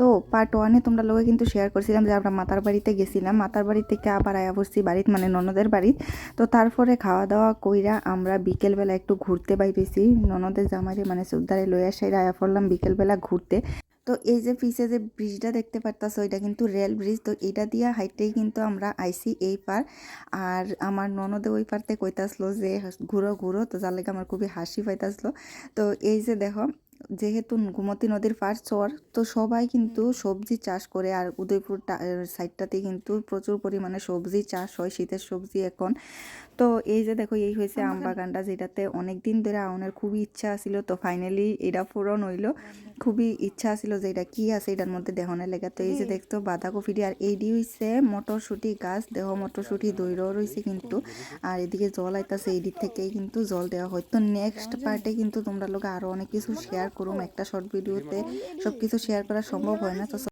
তো পার্ট 1-এ তোমরা লোকে কিন্তু শেয়ার করছিলাম যে আমরা মাতার বাড়িতে গেছিলাম, মাতার বাড়ি থেকে আবার আয়া পড়ছি বাড়িতে, মানে ননদের বাড়ি। তো তারপরে খাওয়া দাওয়া কইরা আমরা বিকেলবেলা একটু ঘুরতে বাইরেছি, ননদের জামাইরে মানে সুদ্দারে লইয়া সাইরা আয়া পড়লাম বিকেলবেলা ঘুরতে। তো এই যে পিছে যে ব্রিজটা দেখতে পারতাছো, এটা কিন্তু রেল ব্রিজ। তো এটা দিয়া হাইটেই কিন্তু আমরা আইছি এই পার। আর আমার ননদে ওই পারতে কইতাছিল যে ঘুরো ঘুরো, তো যার লাগে আমার খুবই হাসি পাইতাছিল। তো এই যে দেখো, যেহেতু গোমতী নদীর পার চর, তো সবাই কিন্তু সবজি চাষ করে। আর উদয়পুর সাইডটাতে কিন্তু প্রচুর পরিমাণে সবজি চাষ হয়, শীতের সবজি এখন। তো এই যে দেখো, এই হয়েছে আম বাগানটা, যেটাতে অনেক দিন ধরে আউনের খুবই ইচ্ছা ছিল। তো ফাইনালি এটা পূরণ হইলো। খুবই ইচ্ছা ছিল যে এটা কি আছে এটার মধ্যে দেহনের লেগে। তো এই যে দেখতো বাঁধাকপিটি, আর এইডি হইছে মটরশুঁটি গাছ, দেহ মটরশুঁটি দৈরও রয়েছে কিন্তু। আর এদিকে জল আইতাছে, এইদিক থেকেই কিন্তু জল দেওয়া হয়। তো নেক্সট পার্টে কিন্তু তোমরা লোক আরো অনেক কিছু শেয়ার করুম, একটা শর্ট ভিডিওতে সব কিছু শেয়ার করা সম্ভব হয় না। তো